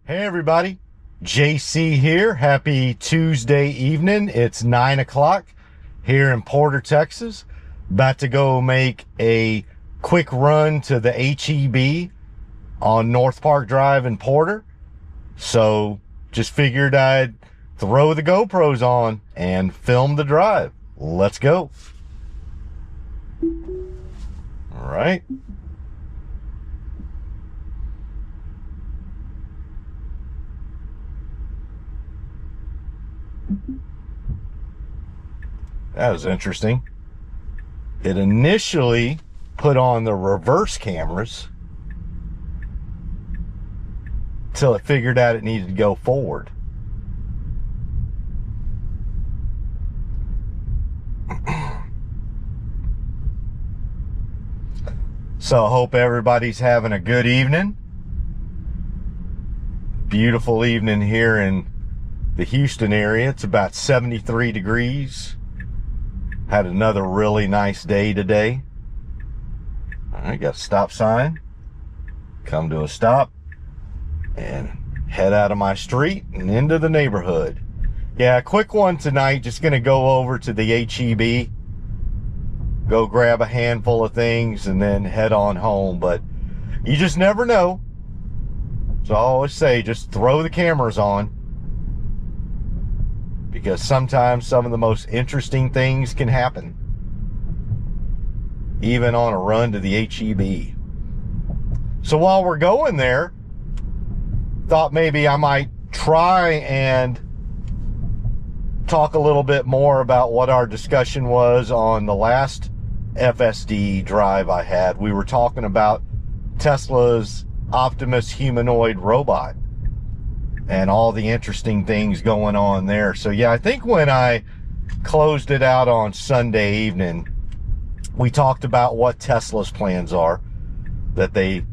Hey everybody, JC here. Happy Tuesday evening. It's 9 o'clock here in Porter, Texas. About to go make a quick run to the HEB on North Park Drive in Porter. So just figured I'd throw the GoPros on and film the drive. Let's go. All right. That was interesting. It initially put on the reverse cameras till it figured out it needed to go forward. So I hope everybody's having a good evening. Beautiful evening here in the Houston area. It's about 73 degrees. Had another really nice day today. All right, got a stop sign. Come to a stop and head out of my street and into the neighborhood. Yeah, a quick one tonight. Just going to go over to the HEB, go grab a handful of things and then head on home. But you just never know. So I always say, just throw the cameras on, because sometimes some of the most interesting things can happen, even on a run to the HEB. So while we're going there, thought maybe I might try and talk a little bit more about what our discussion was on the last FSD drive I had. We were talking about Tesla's Optimus humanoid robot and all the interesting things going on there. So yeah, I think when I closed it out on Sunday evening, we talked about what Tesla's plans are, that they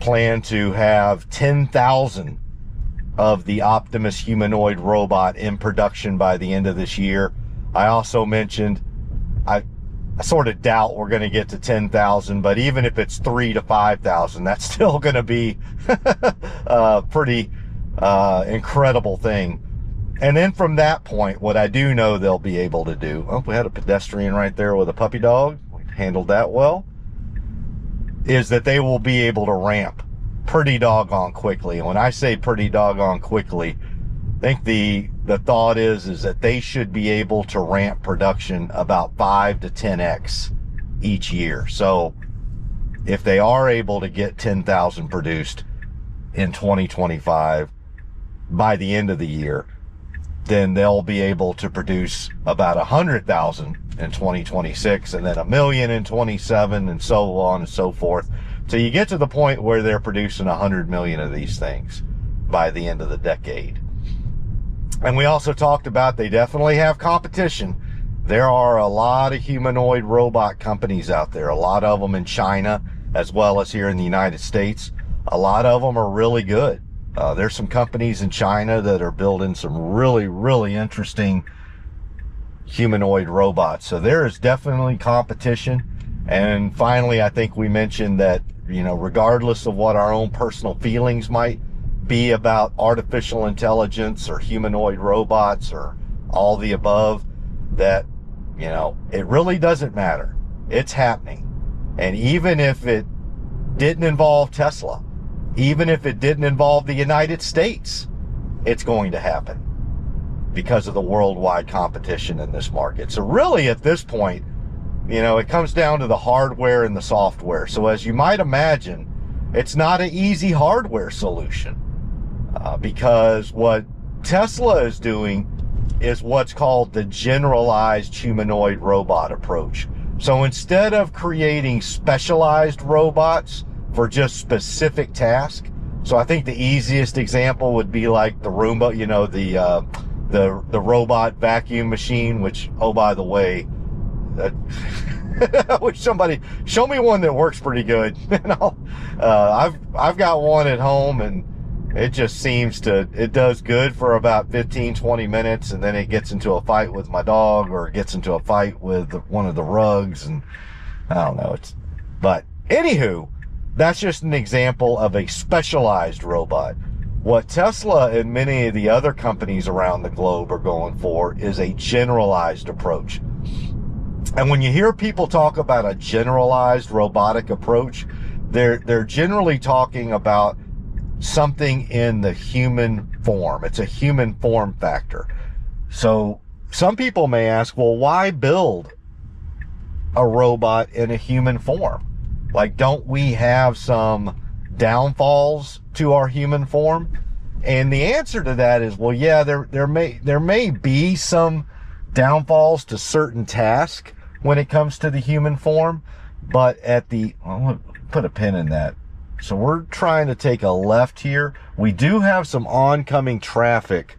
plan to have 10,000 of the Optimus humanoid robot in production by the end of this year. I also mentioned, I sort of doubt we're going to get to 10,000, but even if it's 3,000 to 5,000, that's still going to be pretty incredible thing. And then from that point, what I do know they'll be able to do, oh, we had a pedestrian right there with a puppy dog, we handled that well, is that they will be able to ramp pretty doggone quickly. And when I say pretty doggone quickly, I think the thought is that they should be able to ramp production about 5 to 10x each year. So if they are able to get 10,000 produced in 2025 by the end of the year, then they'll be able to produce about 100,000 in 2026, and then 1 million in 27, and so on and so forth. So you get to the point where they're producing 100 million of these things by the end of the decade. And we also talked about they definitely have competition. There are a lot of humanoid robot companies out there, a lot of them in China as well as here in the United States. A lot of them are really good. There's some companies in China that are building some really, really interesting humanoid robots. So there is definitely competition. And finally, I think we mentioned that, you know, regardless of what our own personal feelings might be about artificial intelligence or humanoid robots or all the above, that, you know, it really doesn't matter. It's happening. And even if it didn't involve Tesla, even if it didn't involve the United States, it's going to happen because of the worldwide competition in this market. So really at this point, you know, it comes down to the hardware and the software. So as you might imagine, it's not an easy hardware solution. Because what Tesla is doing is what's called the generalized humanoid robot approach. So instead of creating specialized robots for just specific tasks, so I think the easiest example would be like the Roomba, you know, the robot vacuum machine, which, oh, by the way, I wish somebody show me one that works pretty good. And I've got one at home, and it just seems to, it does good for about 15-20 minutes, and then it gets into a fight with my dog, or it gets into a fight with one of the rugs, and I don't know. But anywho, that's just an example of a specialized robot. What Tesla and many of the other companies around the globe are going for is a generalized approach. And when you hear people talk about a generalized robotic approach, they're generally talking about something in the human form. It's a human form factor. So some people may ask, well, why build a robot in a human form? Like, don't we have some downfalls to our human form? And the answer to that is, well, yeah, there may be some downfalls to certain tasks when it comes to the human form, but I'm gonna put a pin in that. So we're trying to take a left here. We do have some oncoming traffic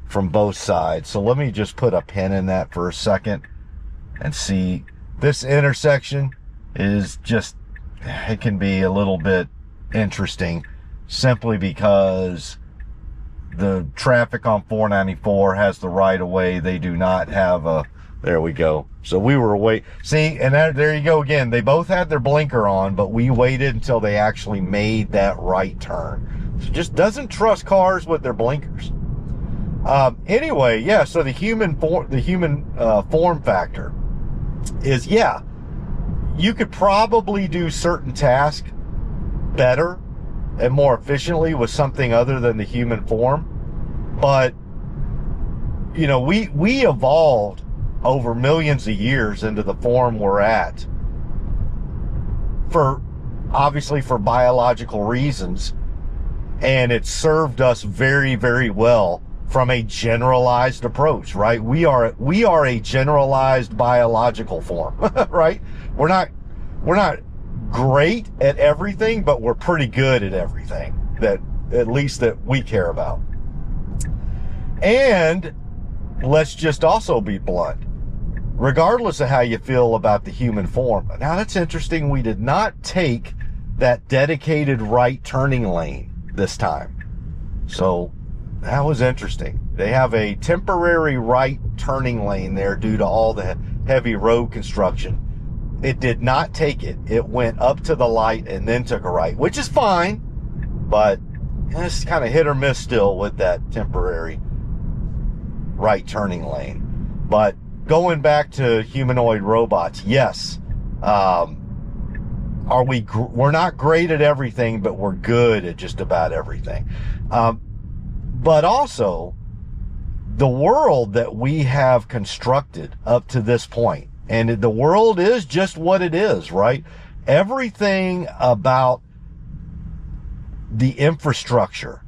from both sides. So let me just put a pin in that for a second and see. This intersection is just, it can be a little bit interesting simply because the traffic on 494 has the right of way. They do not have a, there we go. So we were see, and there you go again. They both had their blinker on, but we waited until they actually made that right turn. So just doesn't trust cars with their blinkers. Anyway, yeah, so the human form factor is, yeah, you could probably do certain tasks better and more efficiently with something other than the human form. But, you know, we evolved over millions of years into the form we're at obviously for biological reasons. And it served us very, very well from a generalized approach, right? We are a generalized biological form, right? We're not great at everything, but we're pretty good at everything that at least that we care about. And let's just also be blunt. Regardless of how you feel about the human form. Now that's interesting. We did not take that dedicated right turning lane this time. So that was interesting. They have a temporary right turning lane there due to all the heavy road construction. It did not take it. It went up to the light and then took a right, which is fine, but it's kind of hit or miss still with that temporary right turning lane. But going back to humanoid robots, yes, we're not great at everything, but we're good at just about everything. But also, the world that we have constructed up to this point, and the world is just what it is, right? Everything about the infrastructure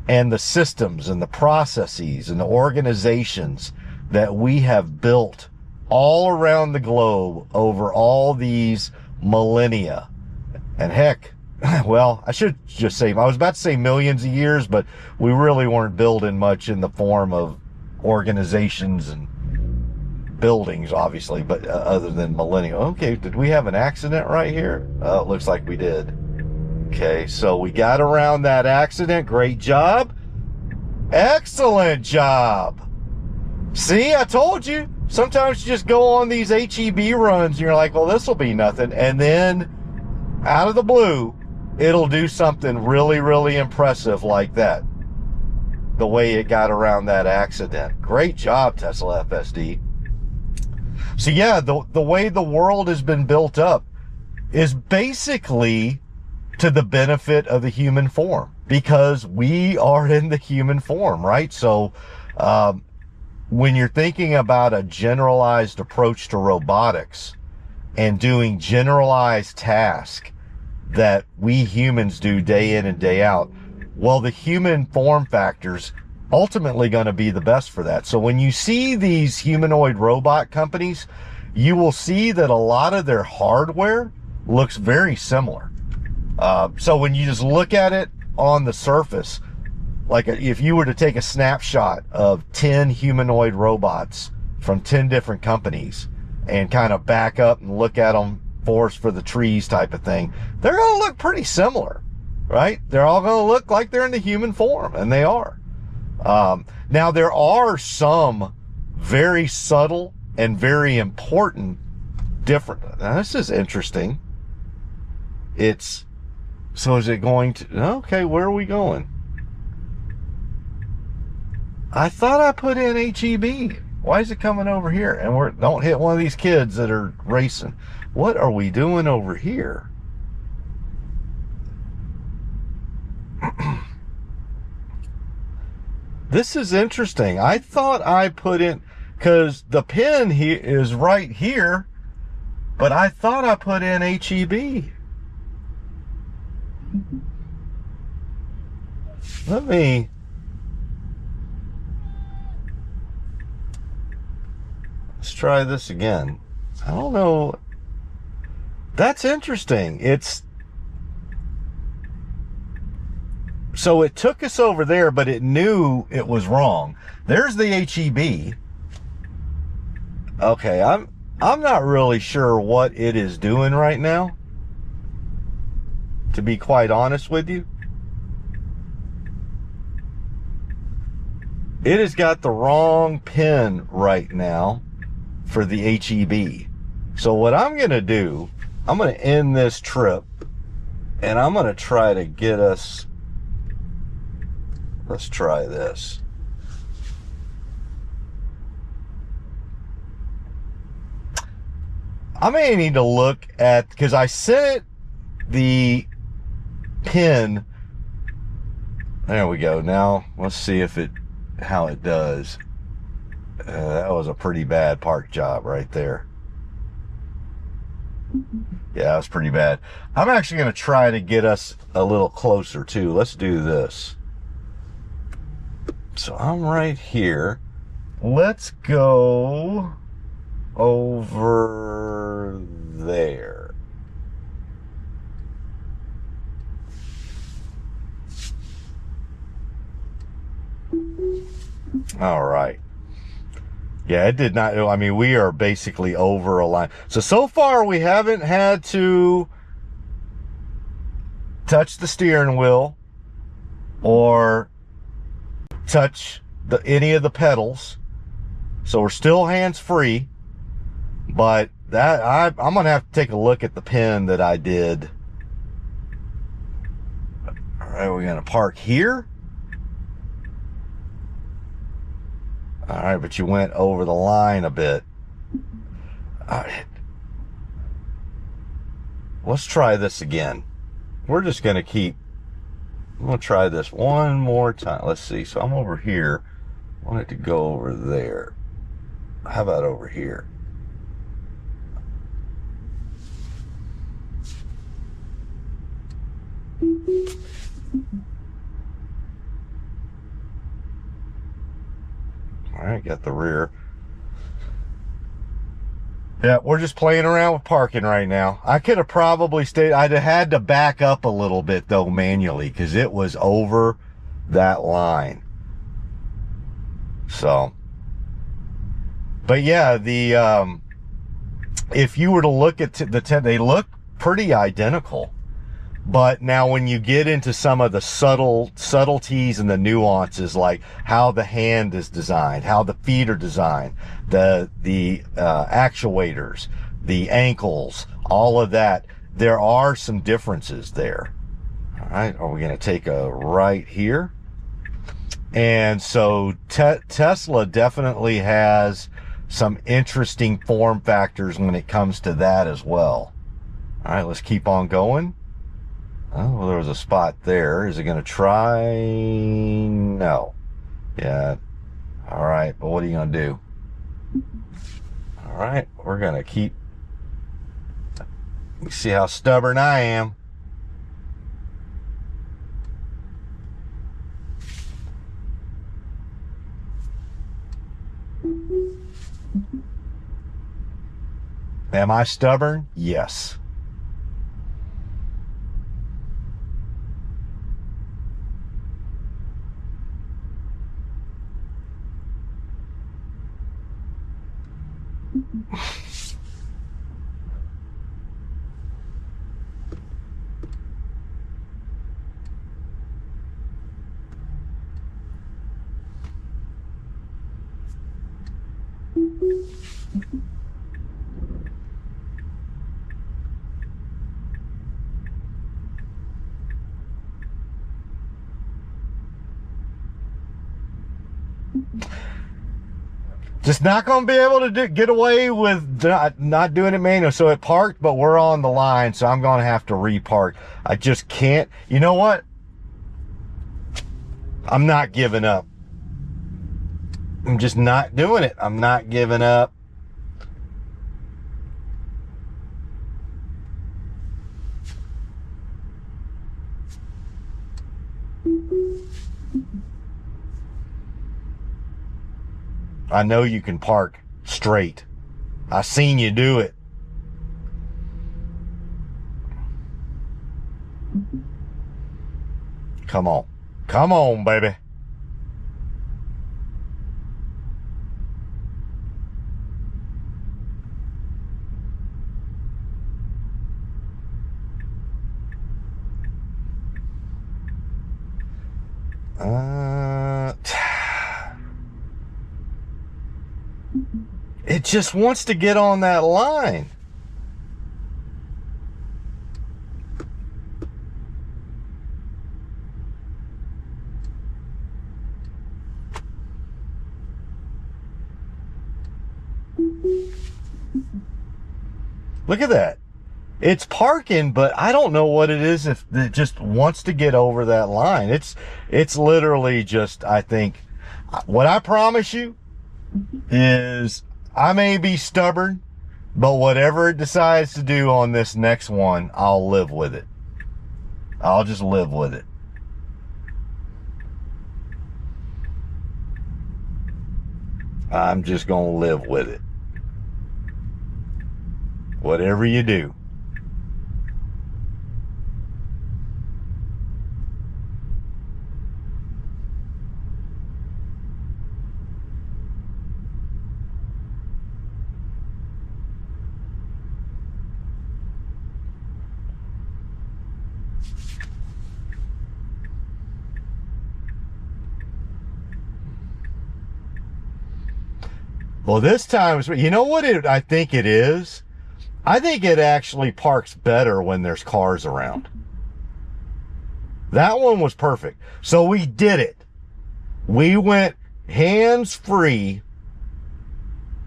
and the systems and the processes and the organizations that we have built all around the globe over all these millennia. And heck, well, I should just say, I was about to say millions of years, but we really weren't building much in the form of organizations and buildings, obviously, but other than millennia. Okay, did we have an accident right here? Oh, it looks like we did. Okay, so we got around that accident. Great job. Excellent job. See, I told you. Sometimes you just go on these HEB runs and you're like, well, this will be nothing. And then out of the blue, it'll do something really, really impressive like that. The way it got around that accident. Great job, Tesla FSD. So yeah, the way the world has been built up is basically to the benefit of the human form, because we are in the human form, right? So when you're thinking about a generalized approach to robotics and doing generalized tasks that we humans do day in and day out, well, the human form factor's ultimately going to be the best for that. So when you see these humanoid robot companies, you will see that a lot of their hardware looks very similar. So when you just look at it on the surface, like if you were to take a snapshot of 10 humanoid robots from 10 different companies and kind of back up and look at them forest for the trees type of thing, they're going to look pretty similar, right? They're all going to look like they're in the human form, and they are. Now there are some very subtle and very important different. Now this is interesting. So is it going to, okay, where are we going? I thought I put in HEB. Why is it coming over here? And don't hit one of these kids that are racing. What are we doing over here? This is interesting. I thought I put in, because the pin here is right here, but I thought I put in HEB. Let's try this again. I don't know. That's interesting. So it took us over there, but it knew it was wrong. There's the HEB. Okay, I'm not really sure what it is doing right now, to be quite honest with you. It has got the wrong pin right now for the HEB. So what I'm going to do, I'm going to end this trip, and I'm going to try to get us, let's try this. I may need to look at, because I set the pin. There we go. Now let's see how it does. That was a pretty bad park job right there. Yeah, that was pretty bad. I'm actually going to try to get us a little closer too. Let's do this. So I'm right here. Let's go over there. All right. Yeah, it did not. I mean, we are basically over a line. So far we haven't had to touch the steering wheel or touch any of the pedals. So we're still hands-free. But I'm going to have to take a look at the pin that I did. All right, we're going to park here. All right, but you went over the line a bit. All right. Let's try this again. We're just going to I'm going to try this one more time. Let's see. So I'm over here. I want it to go over there. How about over here? All right, got the rear. Yeah, we're just playing around with parking right now. I could have probably stayed. I'd have had to back up a little bit though manually because it was over that line. So, but yeah, if you were to look at the tent, they look pretty identical. But now when you get into some of the subtleties and the nuances, like how the hand is designed, how the feet are designed, the actuators, the ankles, all of that, there are some differences there. All right, are we going to take a right here? And so Tesla definitely has some interesting form factors when it comes to that as well. All right, let's keep on going. Oh, well, there was a spot there. Is it going to try? No. Yeah. All right. But what are you going to do? All right. We're going to keep. You see how stubborn I am. Am I stubborn? Yes. Just not going to be able to get away with not doing it manual. So it parked, but we're on the line, so I'm going to have to repark. I just can't. You know what? I'm not giving up. I'm just not doing it. I'm not giving up. I know you can park straight. I seen you do it. Come on. Come on, baby. It just wants to get on that line. Look at that. It's parking, but I don't know what it is if it just wants to get over that line. It's literally just, I think, what I promise you is I may be stubborn, but whatever it decides to do on this next one, I'll live with it. I'll just live with it. I'm just going to live with it. Whatever you do. Well, this time, you know what I think it is? I think it actually parks better when there's cars around. That one was perfect. So we did it. We went hands-free,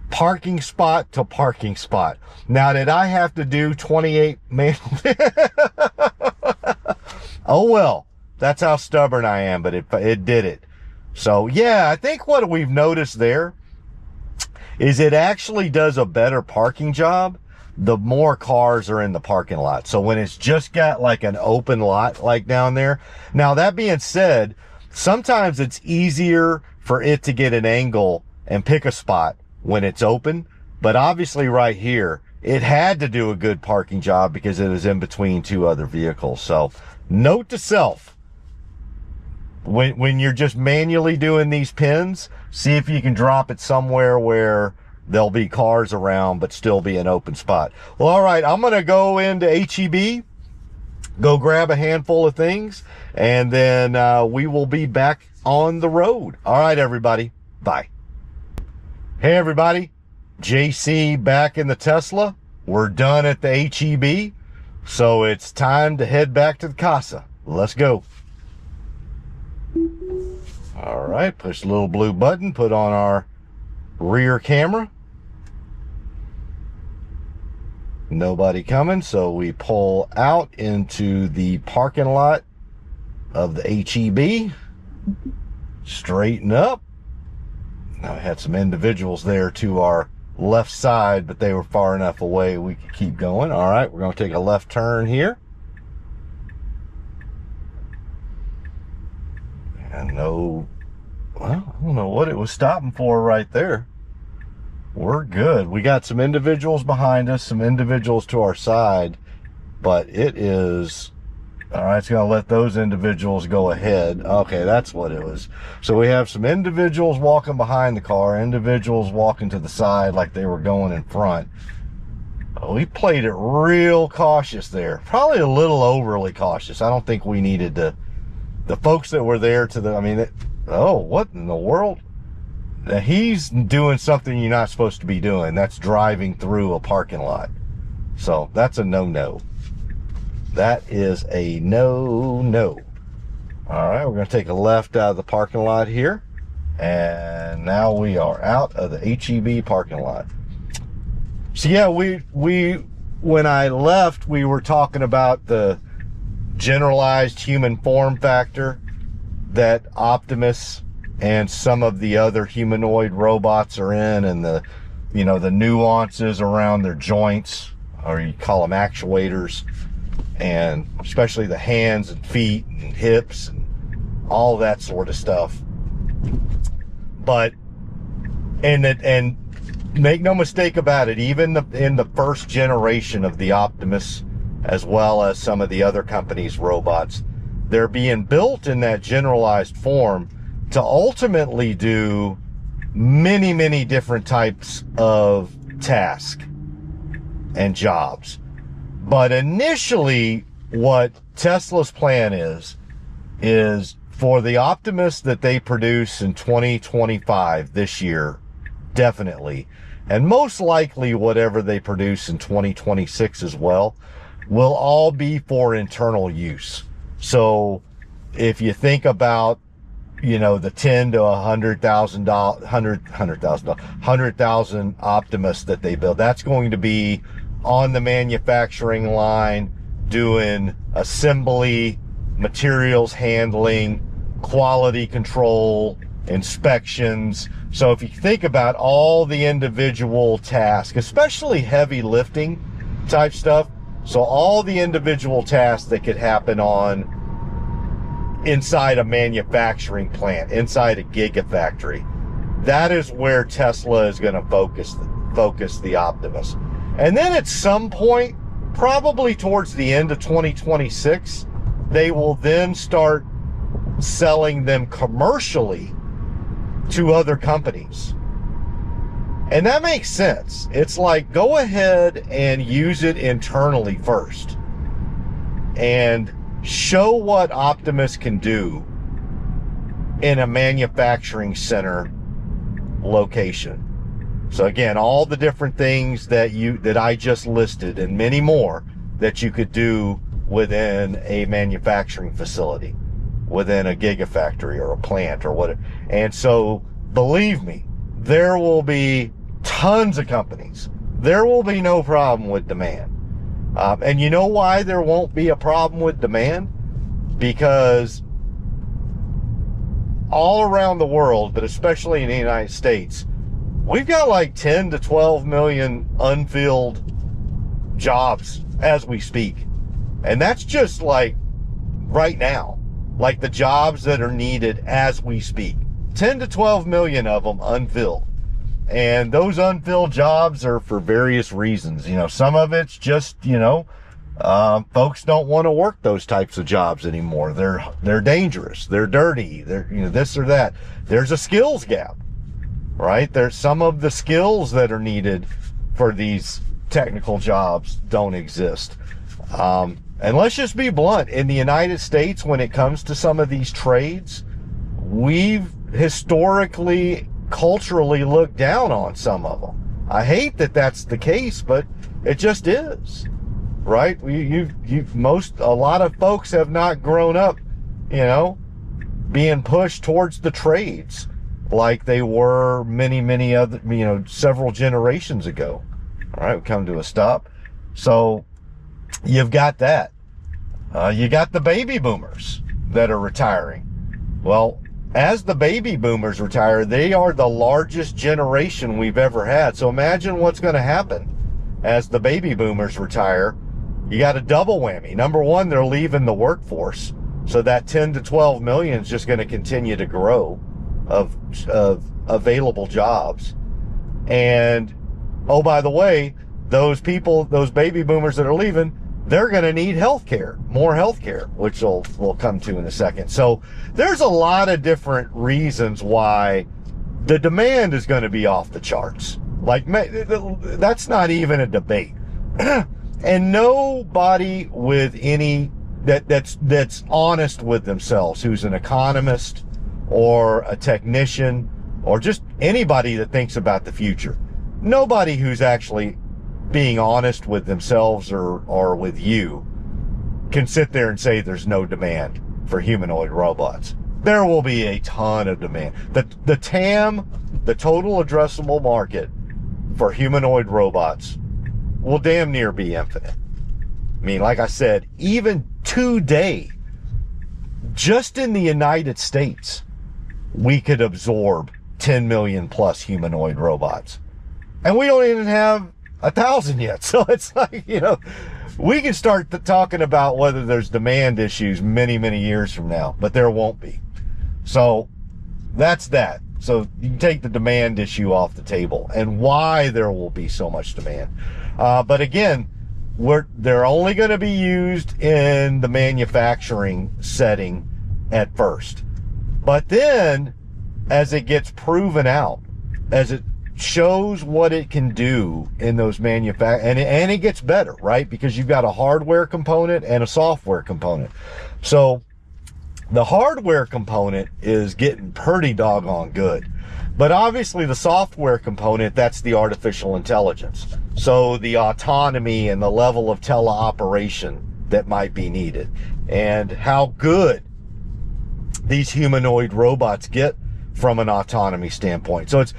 parking spot to parking spot. Now, did I have to do 28 manual? Oh, well, that's how stubborn I am, but it did it. So, yeah, I think what we've noticed there is it actually does a better parking job the more cars are in the parking lot. So when it's just got like an open lot like down there. Now, that being said, sometimes it's easier for it to get an angle and pick a spot when it's open. But obviously right here, it had to do a good parking job because it was in between two other vehicles. So note to self, when you're just manually doing these pins, see if you can drop it somewhere where there'll be cars around but still be an open spot. Well, all right, I'm going to go into HEB, go grab a handful of things, and then we will be back on the road. All right, everybody. Bye. Hey, everybody. JC back in the Tesla. We're done at the HEB, so it's time to head back to the casa. Let's go. All right, push the little blue button, put on our rear camera. Nobody coming, so we pull out into the parking lot of the HEB. Straighten up. Now, we had some individuals there to our left side, but they were far enough away we could keep going. All right, we're going to take a left turn here. And no, well, I don't know what it was stopping for right there. We're good. We got some individuals behind us, some individuals to our side, but it is, all right, it's going to let those individuals go ahead. Okay, that's what it was. So we have some individuals walking behind the car, individuals walking to the side like they were going in front. We played it real cautious there. Probably a little overly cautious. I don't think we needed to. The folks that were there to the, I mean, oh, what in the world? Now, he's doing something you're not supposed to be doing. That's driving through a parking lot. So that's a no-no. That is a no-no. All right, we're going to take a left out of the parking lot here. And now we are out of the HEB parking lot. So yeah, when I left, we were talking about the generalized human form factor that Optimus and some of the other humanoid robots are in, and the nuances around their joints, or you call them actuators, and especially the hands and feet and hips and all that sort of stuff. But and make no mistake about it, even in the first generation of the Optimus, as well as some of the other companies' robots, they're being built in that generalized form to ultimately do many, many different types of tasks and jobs. But initially, what Tesla's plan is for the Optimus that they produce in 2025, this year, definitely, and most likely whatever they produce in 2026 as well, will all be for internal use. So if you think about, the 10 to $100,000 Optimus that they build, that's going to be on the manufacturing line, doing assembly, materials handling, quality control, inspections. So if you think about all the individual tasks, especially heavy lifting type stuff, so all the individual tasks that could happen inside a manufacturing plant, inside a gigafactory, that is where Tesla is going to focus the Optimus. And then at some point, probably towards the end of 2026, they will then start selling them commercially to other companies. And that makes sense. It's like, go ahead and use it internally first and show what Optimus can do in a manufacturing center location. So again, all the different things that I just listed, and many more that you could do within a manufacturing facility, within a gigafactory or a plant or whatever. And so, believe me, there will be tons of companies. There will be no problem with demand. And you know why there won't be a problem with demand? Because all around the world, but especially in the United States, we've got like 10 to 12 million unfilled jobs as we speak. And that's just like right now, like the jobs that are needed as we speak. 10 to 12 million of them unfilled. And those unfilled jobs are for various reasons. Some of it's just, folks don't want to work those types of jobs anymore. They're dangerous. They're dirty. They're, this or that. There's a skills gap, right? There's some of the skills that are needed for these technical jobs don't exist. And let's just be blunt. In the United States, when it comes to some of these trades, we've historically, culturally looked down on some of them. I hate that that's the case, but it just is, right? A lot of folks have not grown up, being pushed towards the trades like they were many other, several generations ago. All right, we come to a stop. So you've got that. You got the baby boomers that are retiring. Well, as the baby boomers retire, they are the largest generation we've ever had. So imagine what's going to happen as the baby boomers retire. You got a double whammy. Number one, they're leaving the workforce. So that 10 to 12 million is just going to continue to grow of available jobs. And, oh, by the way, those baby boomers that are leaving, they're going to need more health care, which we'll come to in a second. So there's a lot of different reasons why the demand is going to be off the charts. Like, that's not even a debate. And nobody with that's honest with themselves, who's an economist or a technician or just anybody that thinks about the future, nobody who's actually being honest with themselves or with you can sit there and say there's no demand for humanoid robots. there will be a ton of demand. The TAM, the total addressable market for humanoid robots, will damn near be infinite. I mean, like I said, even today, just in the United States, we could absorb 10 million plus humanoid robots. And we don't even have 1,000 yet. So it's like, we can start talking about whether there's demand issues many, many years from now, but there won't be. So that's that. So you can take the demand issue off the table and why there will be so much demand. But again, they're only going to be used in the manufacturing setting at first. But then, as it gets proven out, as it shows what it can do in those and it gets better, right? Because you've got a hardware component and a software component. So the hardware component is getting pretty doggone good. But obviously the software component, that's the artificial intelligence. So the autonomy and the level of teleoperation that might be needed, and how good these humanoid robots get from an autonomy standpoint. So it's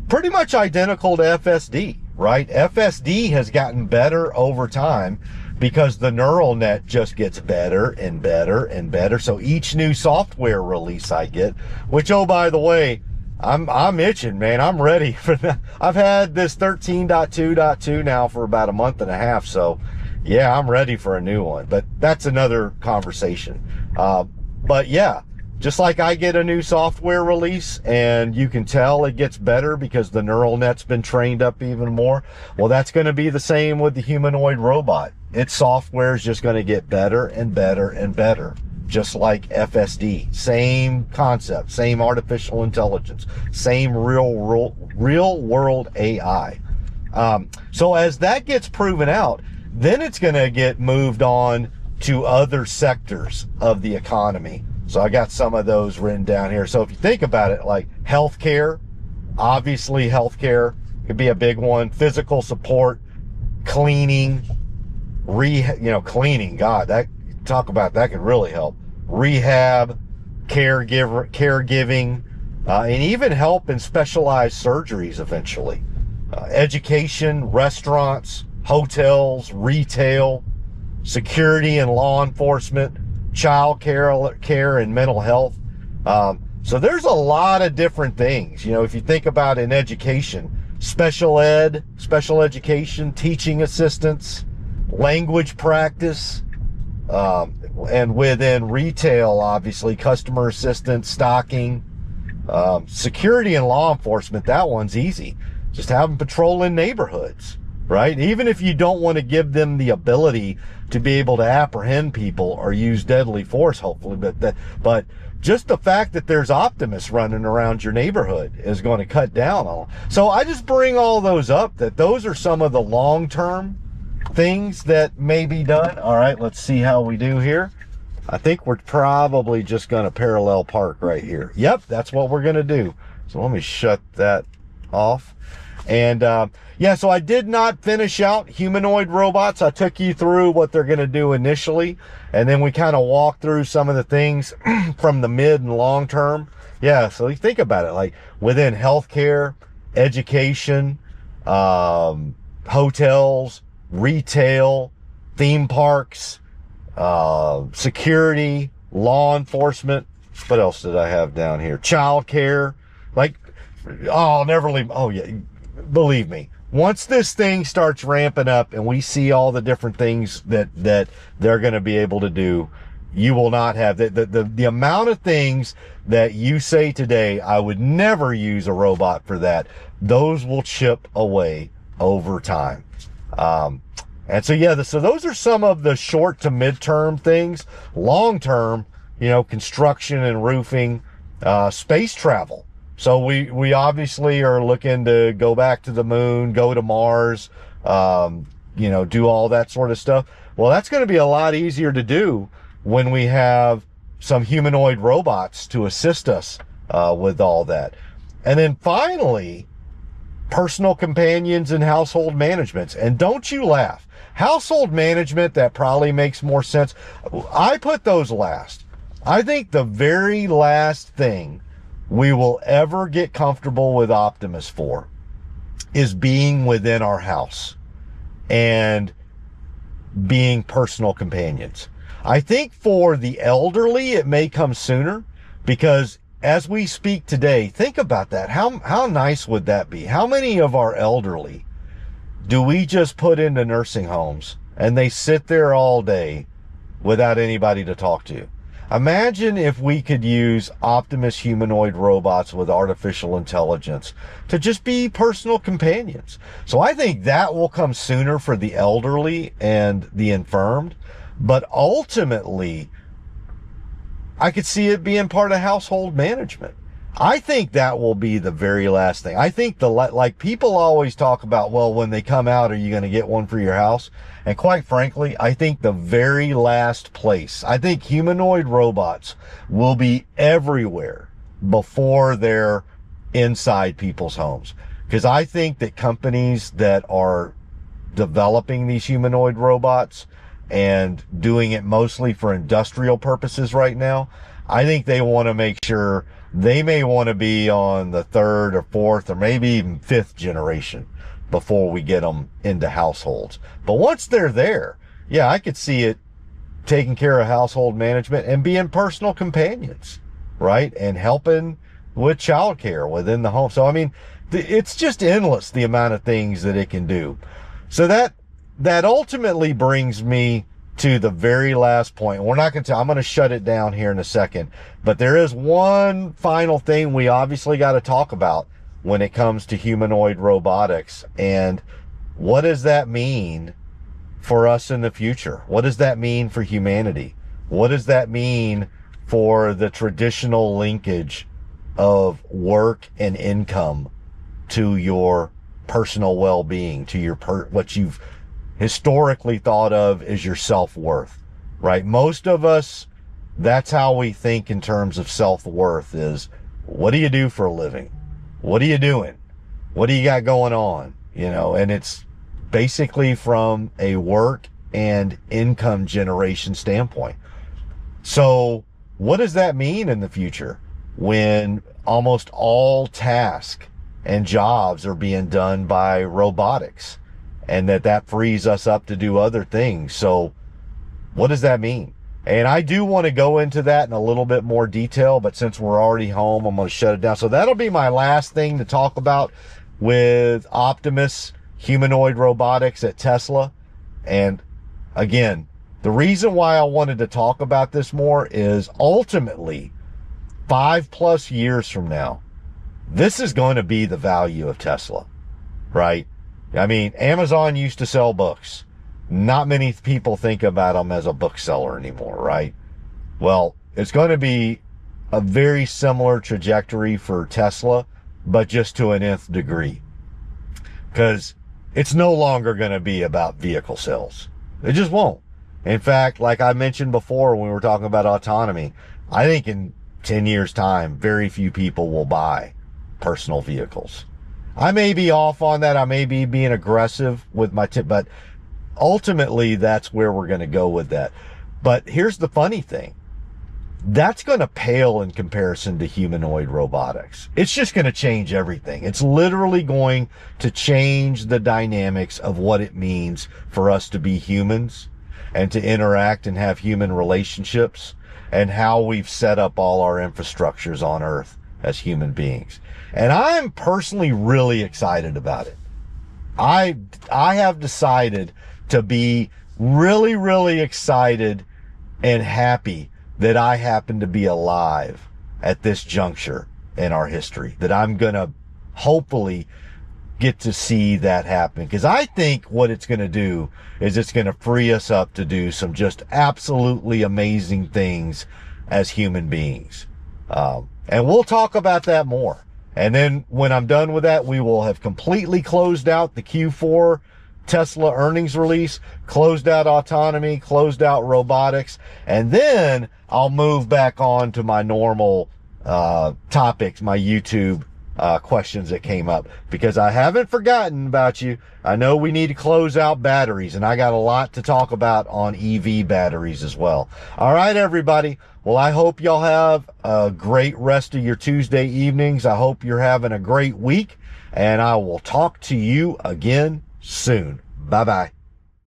pretty much identical to FSD, right? FSD has gotten better over time because the neural net just gets better and better and better. So each new software release I get, which, oh, by the way, I'm itching, man. I'm ready for that. I've had this 13.2.2 now for about a month and a half. So yeah, I'm ready for a new one, but that's another conversation. But yeah, just like I get a new software release and you can tell it gets better because the neural net's been trained up even more. Well, that's going to be the same with the humanoid robot. Its software is just going to get better and better and better. Just like FSD, same concept, same artificial intelligence, same real world AI. So as that gets proven out, then it's going to get moved on to other sectors of the economy. So I got some of those written down here. So if you think about it, like healthcare, obviously healthcare could be a big one. Physical support, cleaning, cleaning. God, that talk about that could really help. Rehab, caregiving, and even help in specialized surgeries eventually. Education, restaurants, hotels, retail, security and law enforcement, child care and mental health. So there's a lot of different things. If you think about in education, special education, teaching assistants, language practice, and within retail, obviously, customer assistance, stocking, security and law enforcement, that one's easy. Just have them patrol in neighborhoods, right? Even if you don't want to give them the ability to be able to apprehend people or use deadly force, hopefully, but just the fact that there's Optimus running around your neighborhood is going to cut down on. So I just bring all those up, that those are some of the long-term things that may be done. All right, let's see how we do here. I think we're probably just going to parallel park right here. Yep, that's what we're going to do. So let me shut that off. And yeah, so I did not finish out humanoid robots. I took you through what they're going to do initially, and then we kind of walked through some of the things from the mid and long term. Yeah, so you think about it, like within healthcare, education, hotels, retail, theme parks, security, law enforcement. What else did I have down here? Child care. Like, oh, I'll never leave. Oh yeah, believe me, once this thing starts ramping up and we see all the different things that they're going to be able to do, you will not have the amount of things that you say today, I would never use a robot for that. Those will chip away over time. And so, yeah, so those are some of the short to midterm things. Long term, construction and roofing, space travel. So we obviously are looking to go back to the moon, go to Mars, do all that sort of stuff. Well, that's going to be a lot easier to do when we have some humanoid robots to assist us with all that. And then finally, personal companions and household management. And don't you laugh. Household management, that probably makes more sense. I put those last. I think the very last thing we will ever get comfortable with Optimus for is being within our house and being personal companions. I think for the elderly, it may come sooner, because as we speak today, think about that. How nice would that be? How many of our elderly do we just put into nursing homes and they sit there all day without anybody to talk to? Imagine if we could use Optimus humanoid robots with artificial intelligence to just be personal companions. So I think that will come sooner for the elderly and the infirmed. But ultimately, I could see it being part of household management. I think that will be the very last thing. I think like people always talk about, well, when they come out, are you going to get one for your house? And quite frankly, I think the very last place, I think humanoid robots will be everywhere before they're inside people's homes. Because I think that companies that are developing these humanoid robots and doing it mostly for industrial purposes right now, I think they want to make sure they may want to be on the third or fourth or maybe even fifth generation before we get them into households. But once they're there, yeah, I could see it taking care of household management and being personal companions, right? And helping with childcare within the home. So, I mean, it's just endless, the amount of things that it can do. So that ultimately brings me to the very last point. We're not going to, I'm going to shut it down here in a second, but there is one final thing we obviously got to talk about when it comes to humanoid robotics. And what does that mean for us in the future? What does that mean for humanity? What does that mean for the traditional linkage of work and income to your personal well-being, to your what you've historically thought of as your self-worth, right? Most of us, that's how we think in terms of self-worth is, what do you do for a living? What are you doing? What do you got going on? You know, and it's basically from a work and income generation standpoint. So what does that mean in the future when almost all tasks and jobs are being done by robotics? And that frees us up to do other things. So what does that mean? And I do want to go into that in a little bit more detail, but since we're already home, I'm going to shut it down. So that'll be my last thing to talk about with Optimus humanoid robotics at Tesla. And again, the reason why I wanted to talk about this more is ultimately 5+ years from now, this is going to be the value of Tesla, right? I mean, Amazon used to sell books. Not many people think about them as a bookseller anymore, right? Well, it's going to be a very similar trajectory for Tesla, but just to an nth degree. Because it's no longer going to be about vehicle sales. It just won't. In fact, like I mentioned before when we were talking about autonomy, I think in 10 years' time, very few people will buy personal vehicles. I may be off on that. I may be being aggressive with my tip, but ultimately that's where we're going to go with that. But here's the funny thing. That's going to pale in comparison to humanoid robotics. It's just going to change everything. It's literally going to change the dynamics of what it means for us to be humans and to interact and have human relationships and how we've set up all our infrastructures on Earth as human beings. And I'm personally really excited about it. I have decided to be really, really excited and happy that I happen to be alive at this juncture in our history, that I'm going to hopefully get to see that happen. Because I think what it's going to do is it's going to free us up to do some just absolutely amazing things as human beings. And we'll talk about that more. And then when I'm done with that, we will have completely closed out the Q4 Tesla earnings release, closed out autonomy, closed out robotics, and then I'll move back on to my normal topics, my YouTube questions that came up, because I haven't forgotten about you. I know we need to close out batteries, and I got a lot to talk about on EV batteries as well. All right, everybody. Well, I hope y'all have a great rest of your Tuesday evenings. I hope you're having a great week, and I will talk to you again soon. Bye-bye.